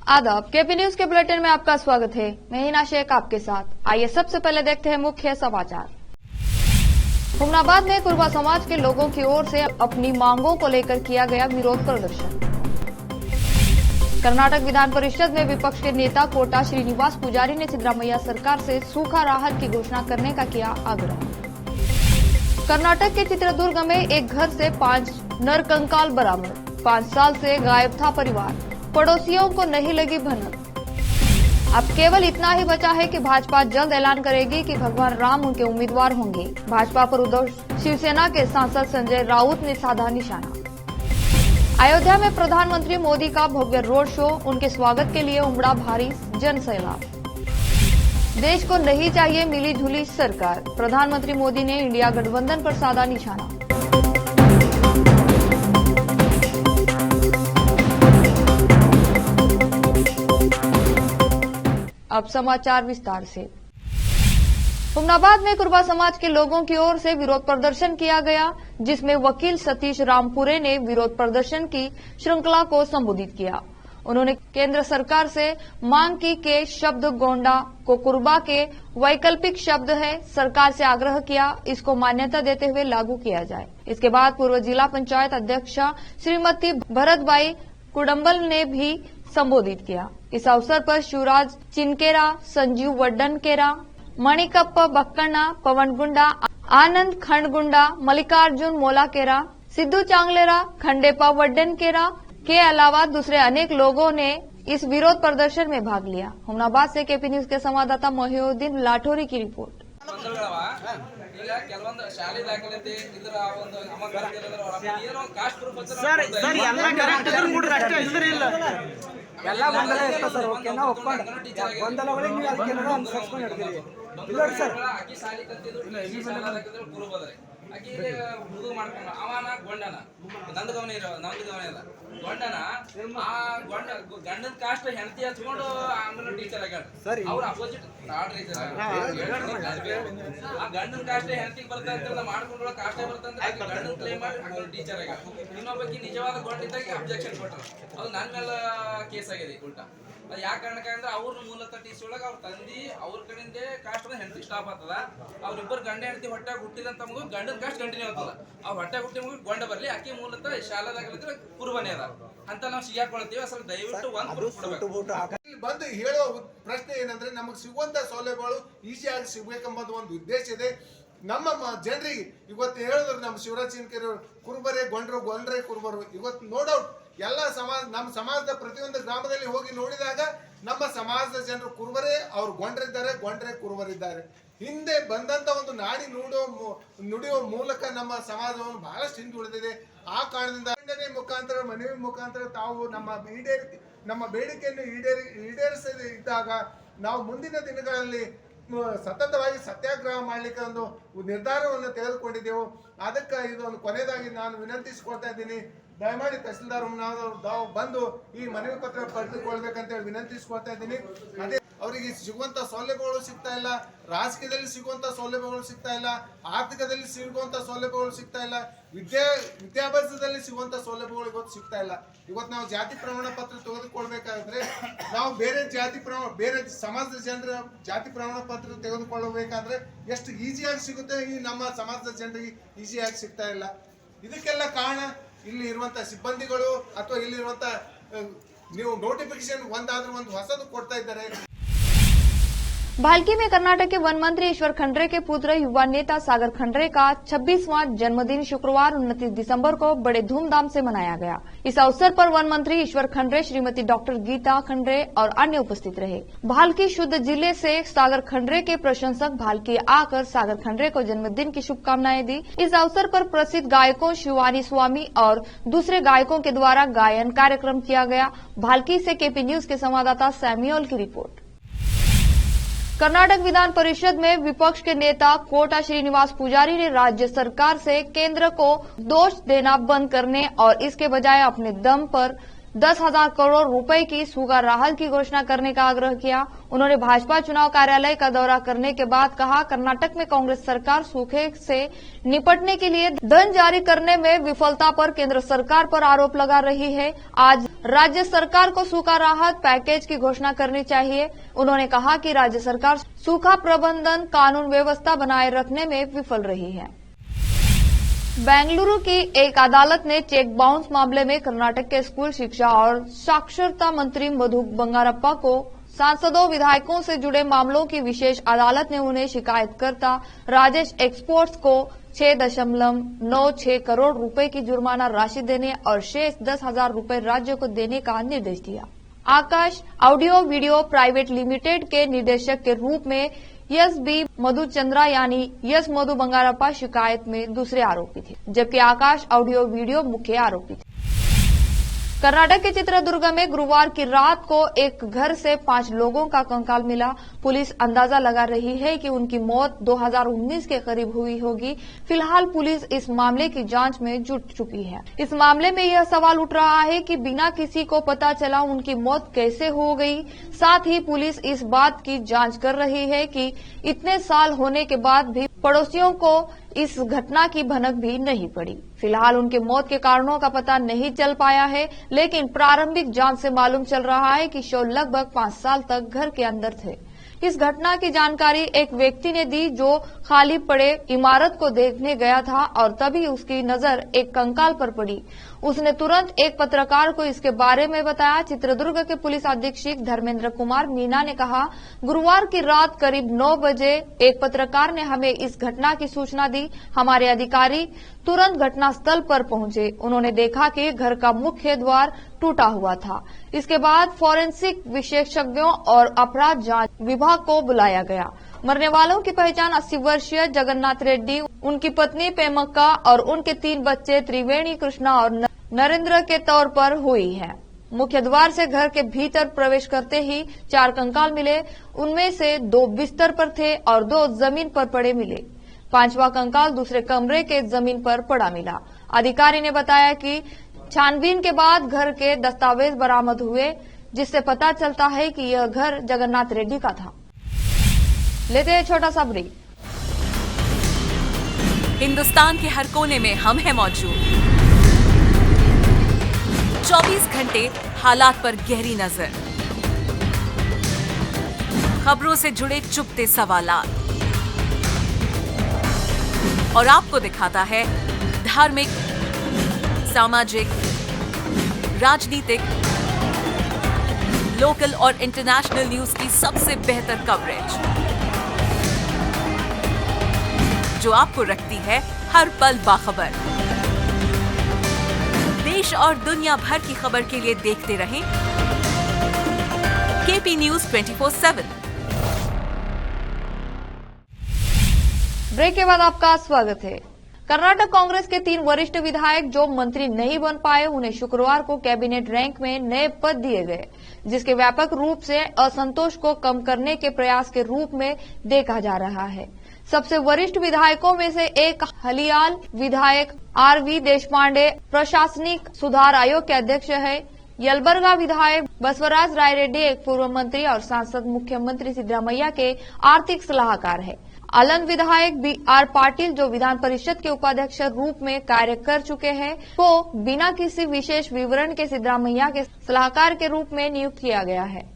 आदाब, KP news के bulletin में आपका स्वागत है। मैं हिना शेख आपके साथ। आइए सबसे पहले देखते हैं मुख्य समाचार। हुमनाबाद में कुर्बा समाज के लोगों की ओर से अपनी मांगों को लेकर किया गया विरोध प्रदर्शन। कर्नाटक विधान परिषद में विपक्ष के नेता कोटा श्रीनिवास पुजारी ने सिद्धरामैया सरकार से सूखा राहत की घोषणा करने का किया आग्रह। कर्नाटक के चित्रदुर्ग में एक घर से 5 नरकंकाल बरामद। 5 साल से गायब था परिवार, पड़ोसियों को नहीं लगी भनक। अब केवल इतना ही बचा है कि भाजपा जल्द ऐलान करेगी कि भगवान राम उनके उम्मीदवार होंगे। भाजपा पर उद्धव शिवसेना के सांसद संजय राउत ने साधा निशाना। अयोध्या में प्रधानमंत्री मोदी का भव्य रोड शो, उनके स्वागत के लिए उमड़ा भारी जनसैलाब। देश को नहीं चाहिए मिली जुली सरकार, प्रधानमंत्री मोदी ने इंडिया गठबंधन पर साधा निशाना। अब समाचार विस्तार से। हुमनाबाद में कुर्बा समाज के लोगों की ओर से विरोध प्रदर्शन किया गया, जिसमें वकील सतीश रामपुरे ने विरोध प्रदर्शन की श्रृंखला को संबोधित किया। उन्होंने केंद्र सरकार से मांग की कि शब्द गोंडा को कुर्बा के वैकल्पिक शब्द है, सरकार से आग्रह किया इसको मान्यता देते हुए लागू किया जाए। इसके बाद पूर्व जिला पंचायत अध्यक्षा श्रीमती भरतबाई कुडम्बल ने भी संबोधित किया। इस अवसर पर शिवराज चिनकेरा, संजीव वड्डनकेरा, मणिकप्प बक्कण्णा, पवन गुंडा, आनंद खंडगुंडा, मल्लिकार्जुन मोलाकेरा, सिद्धू चांगलेरा, खंडेपा वड्डनकेरा के अलावा दूसरे अनेक लोगों ने इस विरोध प्रदर्शन में भाग लिया। हुमनाबाद से केपी न्यूज के संवाददाता मोहिउद्दीन लाठोरी की रिपोर्ट। ಶಾಲೆ ದಾಖಲಾತಿ ಇದರ ಒಂದು ಏನೋ ಕಾಸ್ಟ್ ಪ್ರೂಫ್ ಸರ್ ಎಲ್ಲ ಕರೆಕ್ಟ್ ಇದ್ರೆ ನೋಡ್ರಿ ಅಷ್ಟೇ ಇದ್ರೆ ಇಲ್ಲ ಎಲ್ಲ ಗೊಂದಲ ಇರ್ತದೆ ಸರ್. ಓಕೆನಾ ಒಪ್ಕೊಂಡು ಗೊಂದಲಗಳಿಗೆ ನೀವು ಅದಕ್ಕೆ ಏನಾದ್ರು ಅನುಸರಿಸ್ಕೊಂಡು ಇರ್ತೀರಿ ಇಲ್ಲ ಸರ್. ಅಕ್ಕಿ ಸಾಲಿ ಕಲ್ತಿದ್ರು ಈ ಸಾಲ ಹಾಕಿದ್ರು ಕುರು ಬದ್ರೆ ಅಕ್ಕಿ ಹುಡುಗ ಮಾಡ್ಕೊಂಡು ಅವನ ಗೊಂಡನ ನಂದು ಗಮನ ಇಲ್ಲ ಗೊಂಡನ ಆ ಗಂಡನ ಕಾಸ್ಟ್ ಹೆಂಡತಿ ಹಚ್ಕೊಂಡು ಆಮೇಲೆ ಟೀಚರ್ ಆಗ್ಯಾಳ ಅವ್ರ ಅಪೋಸಿಟ್ ಆ ಗಂಡನ ಕಾಸ್ಟ್ ಹೆಂಡತಿಗೆ ಬರ್ತಾ ಅಂತ ಮಾಡ್ಕೊಂಡ್ರ ಕಾಸ್ಟ್ ಬರ್ತಂದ್ರೆ ಗಂಡನ ಕ್ಲೇಮ್ ಮಾಡಿ ಟೀಚರ್ ಆಗ್ಯಾಳ. ಇನ್ನೊಬ್ಬಕ್ಕೆ ನಿಜವಾದ ಗೊಂಡಿದ್ದಾಗ ಅಬ್ಜೆಕ್ಷನ್ ಕೊಟ್ಟರು, ಅದು ನನ್ನ ಮೇಲೆ ಕೇಸ್ ಆಗಿದೆ ಉಲ್ಟಾ. ಅದು ಯಾವ ಕಾರಣಕ್ಕೆ ಅಂದ್ರೆ ಅವ್ರ ಮೂಲತಃ ಟಿ ಸಿ ಒಳಗೆ ಅವ್ರ ತಂದಿ ಅವ್ರ ಕಡೆಯಿಂದ ಕಾಸ್ಟ್ ಹೆಂಡತಿ ಸ್ಟಾಪ್ ಆಗ್ತದ. ಅವ್ರಿಬ್ಬರು ಗಂಡ ಹೆಂಡತಿ ಹೊಟ್ಟೆ ಹುಟ್ಟಿಲ್ಲ ಅಂತ ಮಗು ಗಂಡನ ಕಾಸ್ಟ್ ಕಂಟಿನ್ಯೂ ಆಗ್ತದ. ಅವ್ರ ಹೊಟ್ಟೆ ಹುಟ್ಟಿ ಮಗು ಗೊಂಡ ಬರ್ಲಿ, ಅಕ್ಕಿ ಮೂಲತಃ ಶಾಲಾದಾಗಲಿದ್ರೆ ಕುರ್ಬಾನಿ ಅದ ಅಂತ ನಾವು ಸಿಗಾಕೊಳ್ತೀವಿ. ಅಸಲು ದಯವಿಟ್ಟು ಬಂದು ಹೇಳೋ ಪ್ರಶ್ನೆ ಏನಂದ್ರೆ, ನಮಗೆ ಸಿಗುವಂತ ಸೌಲಭ್ಯಗಳು ಈಸಿಯಾಗಿ ಸಿಗ್ಬೇಕೆಂಬುದು ಒಂದು ಉದ್ದೇಶ ಇದೆ ನಮ್ಮ ಜನರಿಗೆ. ಇವತ್ತು ಹೇಳಿದ್ರು ನಮ್ಮ ಶಿವರಾಜ್ ಚಿನ್ಕೇರಿ ಕುರುಬರೇ ಗೊಂಡ್ರೆ ಕುರುಬರು. ಇವತ್ತು ನೋ ಡೌಟ್ ಎಲ್ಲ ನಮ್ಮ ಸಮಾಜದ ಪ್ರತಿಯೊಂದು ಗ್ರಾಮದಲ್ಲಿ ಹೋಗಿ ನೋಡಿದಾಗ ನಮ್ಮ ಸಮಾಜದ ಜನರು ಕುರುಬರೇ, ಅವ್ರು ಗೊಂಡ್ರೆ ಕುರುಬರಿದ್ದಾರೆ. ಹಿಂದೆ ಬಂದಂತ ಒಂದು ನಾಡಿ ನುಡಿಯುವ ಮೂಲಕ ನಮ್ಮ ಸಮಾಜವನ್ನು ಬಹಳಷ್ಟು ಹಿಂದುಳಿದಿದೆ. ಆ ಕಾರಣದಿಂದ ಮುಖಾಂತರ ಮನವಿ ಮುಖಾಂತರ ತಾವು ನಮ್ಮ ಬೇಡಿಕೆಯನ್ನು ಈಡೇರಿಸದೇ ಇದ್ದಾಗ ನಾವು ಮುಂದಿನ ದಿನಗಳಲ್ಲಿ ಸತತವಾಗಿ ಸತ್ಯಾಗ್ರಹ ಮಾಡಲಿಕ್ಕೆ ಒಂದು ನಿರ್ಧಾರವನ್ನು ತೆಗೆದುಕೊಂಡಿದ್ದೆವು. ಅದಕ್ಕೆ ಇದೊಂದು ಕೊನೆಯದಾಗಿ ನಾನು ವಿನಂತಿಸಿಕೊಳ್ತಾ ಇದ್ದೀನಿ, ದಯಮಾಡಿ ತಹಸೀಲ್ದಾರ್ ತಾವು ಬಂದು ಈ ಮನವಿ ಪತ್ರ ಪಡೆದುಕೊಳ್ಬೇಕಂತ ಹೇಳಿ ವಿನಂತಿಸಿಕೊಳ್ತಾ ಇದ್ದೀನಿ. ಅದೇ ಅವರಿಗೆ ಸಿಗುವಂತ ಸೌಲಭ್ಯಗಳು ಸಿಗ್ತಾ ಇಲ್ಲ, ರಾಜಕೀಯದಲ್ಲಿ ಸಿಗುವಂತ ಸೌಲಭ್ಯಗಳು ಸಿಗ್ತಾ ಇಲ್ಲ, ಆರ್ಥಿಕದಲ್ಲಿ ಸಿಗುವಂತ ಸೌಲಭ್ಯಗಳು ಸಿಗ್ತಾ ಇಲ್ಲ, ವಿದ್ಯಾಭ್ಯಾಸದಲ್ಲಿ ಸಿಗುವಂತ ಸೌಲಭ್ಯಗಳು ಇವತ್ತು ಸಿಗ್ತಾ ಇಲ್ಲ. ಇವತ್ತು ನಾವು ಜಾತಿ ಪ್ರಮಾಣ ಪತ್ರ ತೆಗೆದುಕೊಳ್ಬೇಕಾದ್ರೆ ನಾವು ಬೇರೆ ಸಮಾಜದ ಜನರ ಜಾತಿ ಪ್ರಮಾಣ ಪತ್ರ ತೆಗೆದುಕೊಳ್ಳಬೇಕಾದ್ರೆ ಎಷ್ಟು ಈಸಿಯಾಗಿ ಸಿಗುತ್ತೆ, ಈ ನಮ್ಮ ಸಮಾಜದ ಜನರಿಗೆ ಈಸಿಯಾಗಿ ಸಿಗ್ತಾ ಇಲ್ಲ. ಇದಕ್ಕೆಲ್ಲ ಕಾರಣ ಇಲ್ಲಿ ಇರುವಂತ ಸಿಬ್ಬಂದಿಗಳು ಅಥವಾ ಇಲ್ಲಿರುವಂತ ನೀವು ನೋಟಿಫಿಕೇಶನ್ ಒಂದಾದ್ರೂ ಒಂದು ಹೊಸದು ಕೊಡ್ತಾ ಇದ್ದಾರೆ. भालकी में कर्नाटक के वन मंत्री ईश्वर खंड्रे के पुत्र युवा नेता सागर खंड्रे का 26वां जन्मदिन शुक्रवार 29 दिसंबर को बड़े धूमधाम से मनाया गया। इस अवसर पर वन मंत्री ईश्वर खंड्रे, श्रीमती डॉक्टर गीता खंड्रे और अन्य उपस्थित रहे। भालकी शुद्ध जिले से सागर खंड्रे के प्रशंसक भालकी आकर सागर खंड्रे को जन्मदिन की शुभकामनाएं दी। इस अवसर पर प्रसिद्ध गायकों शिवानी स्वामी और दूसरे गायकों के द्वारा गायन कार्यक्रम किया गया। भालकी से केपी न्यूज के संवाददाता सैमुअल की रिपोर्ट। कर्नाटक विधान परिषद में विपक्ष के नेता कोटा श्रीनिवास पुजारी ने राज्य सरकार से केंद्र को दोष देना बंद करने और इसके बजाय अपने दम पर 10,000 करोड़ रुपए की सूखा राहत की घोषणा करने का आग्रह किया। उन्होंने भाजपा चुनाव कार्यालय का दौरा करने के बाद कहा, कर्नाटक में कांग्रेस सरकार सूखे से निपटने के लिए धन जारी करने में विफलता पर केंद्र सरकार पर आरोप लगा रही है। आज राज्य सरकार को सूखा राहत पैकेज की घोषणा करनी चाहिए। उन्होंने कहा कि राज्य सरकार सूखा प्रबंधन कानून व्यवस्था बनाए रखने में विफल रही है। बेंगलुरु की एक अदालत ने चेक बाउंस मामले में कर्नाटक के स्कूल शिक्षा और साक्षरता मंत्री मधु बंगारप्पा को सांसदों विधायकों से जुड़े मामलों की विशेष अदालत ने उन्हें शिकायतकर्ता राजेश एक्सपोर्ट्स को 6.96 करोड़ रुपए की जुर्माना राशि देने और शेष 10,000 रुपए राज्य को देने का निर्देश दिया। आकाश ऑडियो वीडियो प्राइवेट लिमिटेड के निदेशक के रूप में यस बी मधुचंद्रा यानी यस मधु बंगारप्पा शिकायत में दूसरे आरोपी थे, जबकि आकाश ऑडियो वीडियो मुख्य आरोपी थे। कर्नाटक के चित्रदुर्ग में गुरुवार की रात को एक घर से 5 लोगों का कंकाल मिला। पुलिस अंदाजा लगा रही है कि उनकी मौत 2019 के करीब हुई होगी। फिलहाल पुलिस इस मामले की जांच में जुट चुकी है। इस मामले में यह सवाल उठ रहा है कि बिना किसी को पता चला उनकी मौत कैसे हो गई। साथ ही पुलिस इस बात की जांच कर रही है कि इतने साल होने के बाद भी पड़ोसियों को इस घटना की भनक भी नहीं पड़ी। फिलहाल उनके मौत के कारणों का पता नहीं चल पाया है, लेकिन प्रारंभिक जांच से मालूम चल रहा है कि शव लगभग 5 साल तक घर के अंदर थे। इस घटना की जानकारी एक व्यक्ति ने दी जो खाली पड़े इमारत को देखने गया था और तभी उसकी नजर एक कंकाल पर पड़ी। उसने तुरंत एक पत्रकार को इसके बारे में बताया। चित्रदुर्ग के पुलिस अधीक्षक धर्मेंद्र कुमार मीना ने कहा, गुरुवार की रात करीब 9 बजे एक पत्रकार ने हमें इस घटना की सूचना दी। हमारे अधिकारी तुरंत घटनास्थल पर पहुंचे। उन्होंने देखा कि घर का मुख्य द्वार टूटा हुआ था। इसके बाद फॉरेंसिक विशेषज्ञों और अपराध जांच विभाग को बुलाया गया। मरने वालों की पहचान 80 वर्षीय जगन्नाथ रेड्डी, उनकी पत्नी पेमक्का और उनके 3 बच्चे त्रिवेणी, कृष्णा और नरेंद्र के तौर पर हुई है। मुख्य द्वार से घर के भीतर प्रवेश करते ही 4 कंकाल मिले। उनमें से 2 बिस्तर पर थे और 2 जमीन पर पड़े मिले। 5वां कंकाल दूसरे कमरे के जमीन पर पड़ा मिला। अधिकारी ने बताया कि छानबीन के बाद घर के दस्तावेज बरामद हुए, जिससे पता चलता है कि यह घर जगन्नाथ रेड्डी का था। लेते हैं छोटा सा ब्रेक। हिंदुस्तान के हर कोने में हम हैं मौजूद। 24 घंटे हालात पर गहरी नजर, खबरों से जुड़े चुपते सवालात और आपको दिखाता है धार्मिक, सामाजिक, राजनीतिक, लोकल और इंटरनेशनल न्यूज की सबसे बेहतर कवरेज, जो आपको रखती है हर पल बाखबर। देश और दुनिया भर की खबर के लिए देखते रहें केपी न्यूज 24/7। ब्रेक के बाद आपका स्वागत है। कर्नाटक कांग्रेस के 3 वरिष्ठ विधायक जो मंत्री नहीं बन पाए, उन्हें शुक्रवार को कैबिनेट रैंक में नए पद दिए गए, जिसके व्यापक रूप से असंतोष को कम करने के प्रयास के रूप में देखा जा रहा है। सबसे वरिष्ठ विधायकों में से एक हलियाल विधायक आरवी देशपांडे प्रशासनिक सुधार आयोग के अध्यक्ष है। यलबर्गा विधायक बसवराज राय रेड्डी एक पूर्व मंत्री और सांसद मुख्यमंत्री सिद्धरामैया के आर्थिक सलाहकार है। अलंग विधायक BR पाटिल जो विधान परिषद के उपाध्यक्ष रूप में कार्य कर चुके हैं, को बिना किसी विशेष विवरण के सिद्धरामैया के सलाहकार के रूप में नियुक्त किया गया है।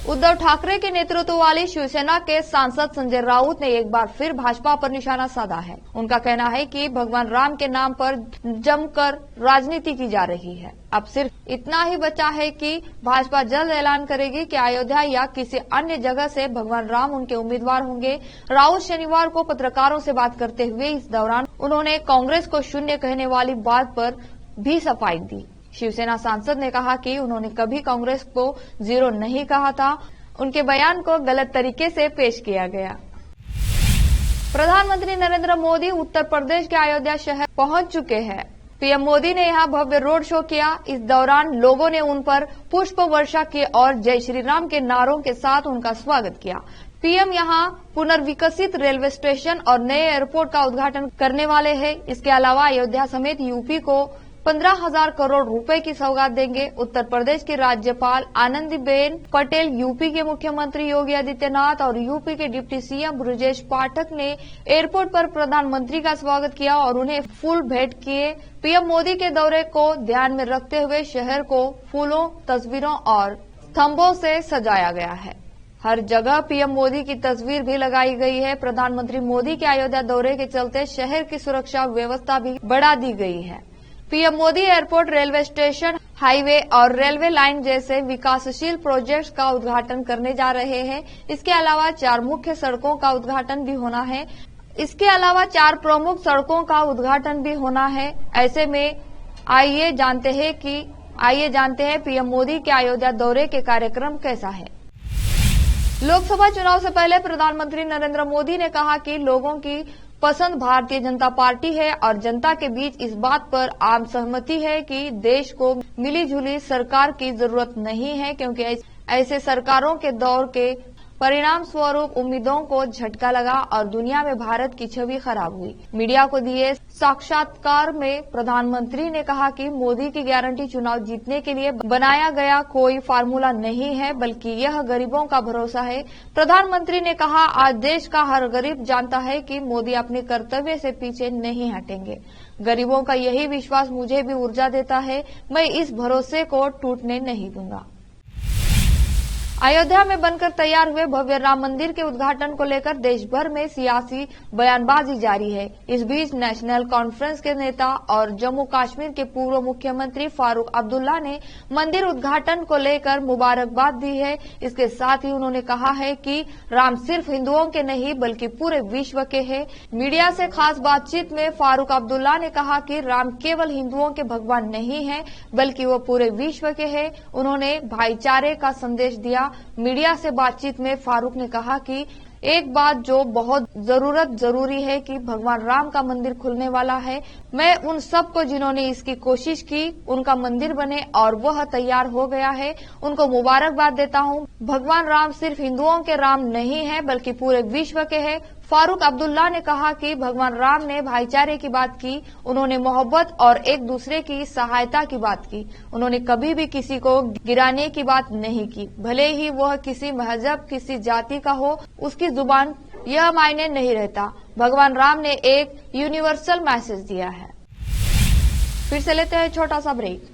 उद्धव ठाकरे के नेतृत्व वाली शिवसेना के सांसद संजय राउत ने एक बार फिर भाजपा पर निशाना साधा है। उनका कहना है कि भगवान राम के नाम पर जमकर राजनीति की जा रही है। अब सिर्फ इतना ही बचा है कि भाजपा जल्द ऐलान करेगी कि अयोध्या या किसी अन्य जगह से भगवान राम उनके उम्मीदवार होंगे। राउत शनिवार को पत्रकारों से बात करते हुए इस दौरान उन्होंने कांग्रेस को शून्य कहने वाली बात पर भी सफाई दी। शिवसेना सांसद ने कहा कि उन्होंने कभी कांग्रेस को 0 नहीं कहा था। उनके बयान को गलत तरीके से पेश किया गया। प्रधानमंत्री नरेंद्र मोदी उत्तर प्रदेश के अयोध्या शहर पहुंच चुके हैं। पीएम मोदी ने यहां भव्य रोड शो किया। इस दौरान लोगों ने उन पर पुष्प वर्षा की और जय श्री राम के नारों के साथ उनका स्वागत किया। पीएम यहां पुनर्विकसित रेलवे स्टेशन और नए एयरपोर्ट का उद्घाटन करने वाले हैं। इसके अलावा अयोध्या समेत यूपी को 15,000 करोड़ रुपए की सौगात देंगे। उत्तर प्रदेश की राज्यपाल आनंदीबेन पटेल, यूपी के मुख्यमंत्री योगी आदित्यनाथ और यूपी के डिप्टी सीएम ब्रजेश पाठक ने एयरपोर्ट पर प्रधानमंत्री का स्वागत किया और उन्हें फूल भेंट किए। पीएम मोदी के दौरे को ध्यान में रखते हुए शहर को फूलों, तस्वीरों और स्तंभों से सजाया गया है। हर जगह पीएम मोदी की तस्वीर भी लगाई गई है। प्रधानमंत्री मोदी के अयोध्या दौरे के चलते शहर की सुरक्षा व्यवस्था भी बढ़ा दी गई है। PM Modi airport, railway station, highway और रेलवे लाइन जैसे विकासशील प्रोजेक्ट्स का उद्घाटन करने जा रहे हैं। इसके अलावा 4 मुख्य सड़कों का उद्घाटन भी होना है। इसके अलावा 4 प्रमुख सड़कों का उद्घाटन भी होना है। ऐसे में आइए जानते हैं पीएम मोदी के अयोध्या दौरे के कार्यक्रम कैसा है। लोकसभा चुनाव से पहले प्रधानमंत्री नरेंद्र मोदी ने कहा कि लोगों की पसंद भारतीय जनता पार्टी है और जनता के बीच इस बात पर आम सहमति है कि देश को मिलीजुली सरकार की जरूरत नहीं है, क्योंकि ऐसे सरकारों के दौर के परिणाम स्वरूप उम्मीदों को झटका लगा और दुनिया में भारत की छवि खराब हुई। मीडिया को दिए साक्षात्कार में प्रधानमंत्री ने कहा कि मोदी की गारंटी चुनाव जीतने के लिए बनाया गया कोई फार्मूला नहीं है, बल्कि यह गरीबों का भरोसा है। प्रधानमंत्री ने कहा, आज देश का हर गरीब जानता है कि मोदी अपने कर्तव्य से पीछे नहीं हटेंगे। गरीबों का यही विश्वास मुझे भी ऊर्जा देता है। मैं इस भरोसे को टूटने नहीं दूंगा। अयोध्या में बनकर तैयार हुए भव्य राम मंदिर के उद्घाटन को लेकर देश भर में सियासी बयानबाजी जारी है। इस बीच नेशनल कॉन्फ्रेंस के नेता और जम्मू कश्मीर के पूर्व मुख्यमंत्री फारूक अब्दुल्ला ने मंदिर उद्घाटन को लेकर मुबारकबाद दी है। इसके साथ ही उन्होंने कहा है कि राम सिर्फ हिंदुओं के नहीं बल्कि पूरे विश्व के हैं। मीडिया से खास बातचीत में फारूक अब्दुल्ला ने कहा कि राम केवल हिंदुओं के भगवान नहीं है बल्कि वो पूरे विश्व के हैं। उन्होंने भाईचारे का संदेश दिया। मीडिया से बातचीत में फारूक ने कहा कि एक बात जो बहुत जरूरी है कि भगवान राम का मंदिर खुलने वाला है। मैं उन सबको जिन्होंने इसकी कोशिश की, उनका मंदिर बने और वह तैयार हो गया है, उनको मुबारकबाद देता हूं। भगवान राम सिर्फ हिंदुओं के राम नहीं है बल्कि पूरे विश्व के हैं। फारूक अब्दुल्ला ने कहा कि भगवान राम ने भाईचारे की बात की, उन्होंने मोहब्बत और एक दूसरे की सहायता की बात की। उन्होंने कभी भी किसी को गिराने की बात नहीं की, भले ही वह किसी मजहब, किसी जाति का हो, उसकी जुबान यह मायने नहीं रहता। भगवान राम ने एक यूनिवर्सल मैसेज दिया है। फिर से लेते हैं छोटा सा ब्रेक।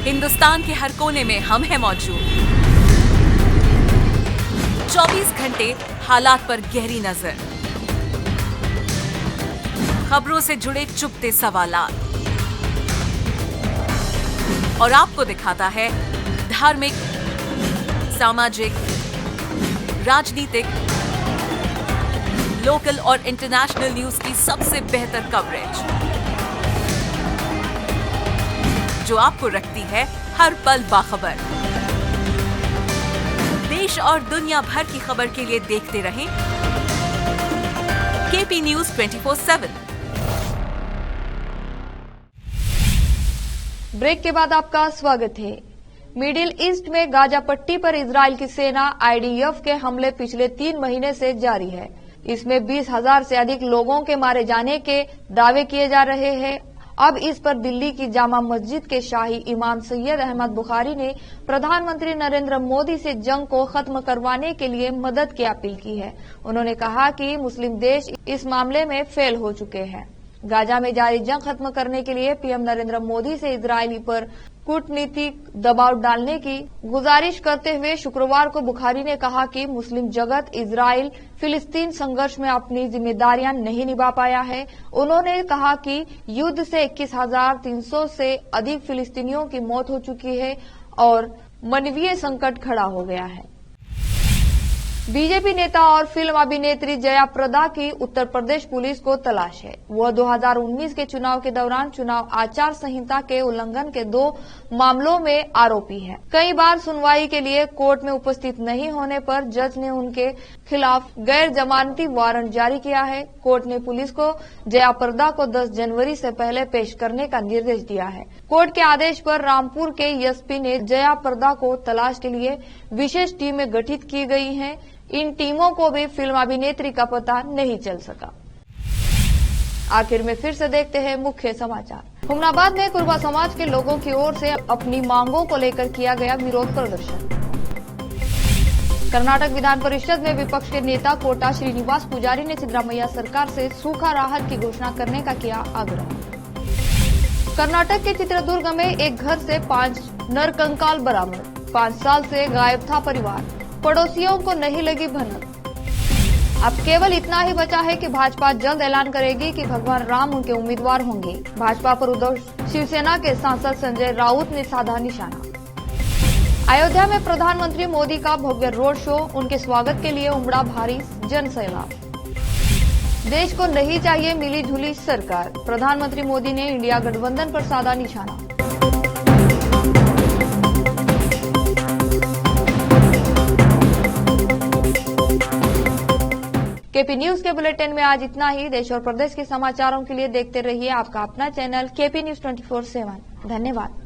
हिंदुस्तान के हर कोने में हम हैं मौजूद। 24 घंटे हालात पर गहरी नजर, खबरों से जुड़े चुपते सवालात और आपको दिखाता है धार्मिक, सामाजिक, राजनीतिक, लोकल और इंटरनेशनल न्यूज की सबसे बेहतर कवरेज, जो आपको रखती है हर पल बाखबर। देश और दुनिया भर की खबर के लिए देखते रहें केपी न्यूज 24/7। ब्रेक के बाद आपका स्वागत है। मिडिल ईस्ट में गाजा पट्टी पर इजराइल की सेना आईडीएफ के हमले पिछले 3 महीने से जारी है। इसमें 20,000 से अधिक लोगों के मारे जाने के दावे किए जा रहे हैं। अब इस पर दिल्ली की जामा मस्जिद के शाही इमाम सैयद अहमद बुखारी ने प्रधानमंत्री नरेंद्र मोदी से जंग को खत्म करवाने के लिए मदद की अपील की है। उन्होंने कहा कि मुस्लिम देश इस मामले में फेल हो चुके हैं। गाजा में जारी जंग खत्म करने के लिए पीएम नरेंद्र मोदी से इजरायली पर कूटनीतिक दबाव डालने की गुजारिश करते हुए शुक्रवार को बुखारी ने कहा कि मुस्लिम जगत इजराइल फिलिस्तीन संघर्ष में अपनी जिम्मेदारियां नहीं निभा पाया है। उन्होंने कहा कि युद्ध से 21,300 से अधिक फिलिस्तीनियों की मौत हो चुकी है और मानवीय संकट खड़ा हो गया है। बीजेपी नेता और फिल्म अभिनेत्री जया प्रदा की उत्तर प्रदेश पुलिस को तलाश है। वह 2019 के चुनाव के दौरान चुनाव आचार संहिता के उल्लंघन के 2 मामलों में आरोपी है। कई बार सुनवाई के लिए कोर्ट में उपस्थित नहीं होने पर जज ने उनके खिलाफ गैर जमानती वारंट जारी किया है। कोर्ट ने पुलिस को जया प्रदा को 10 जनवरी से पहले पेश करने का निर्देश दिया है। कोर्ट के आदेश पर रामपुर के एसपी ने जया प्रदा को तलाश के लिए विशेष टीमें गठित की गई हैं। इन टीमों को भी फिल्म अभिनेत्री का पता नहीं चल सका। आखिर में फिर से देखते हैं मुख्य समाचार। हुमनाबाद में कुर्बा समाज के लोगों की ओर से अपनी मांगों को लेकर किया गया विरोध प्रदर्शन। कर्नाटक विधान परिषद में विपक्ष के नेता कोटा श्रीनिवास पुजारी ने सिद्धरामैया सरकार से सूखा राहत की घोषणा करने का किया आग्रह। कर्नाटक के चित्रदुर्ग में एक घर से 5 नरकंकाल बरामद। 5 साल से गायब था परिवार, पड़ोसियों को नहीं लगी भनक। अब केवल इतना ही बचा है कि भाजपा जल्द ऐलान करेगी कि भगवान राम उनके उम्मीदवार होंगे। भाजपा पर उद्धव शिवसेना के सांसद संजय राउत ने साधा निशाना। अयोध्या में प्रधानमंत्री मोदी का भव्य रोड शो, उनके स्वागत के लिए उमड़ा भारी जनसैलाब। देश को नहीं चाहिए मिली जुली सरकार, प्रधानमंत्री मोदी ने इंडिया गठबंधन पर साधा निशाना। केपी न्यूज के बुलेटिन में आज इतना ही। देश और प्रदेश के समाचारों के लिए देखते रहिए आपका अपना चैनल केपी न्यूज 24/7। धन्यवाद।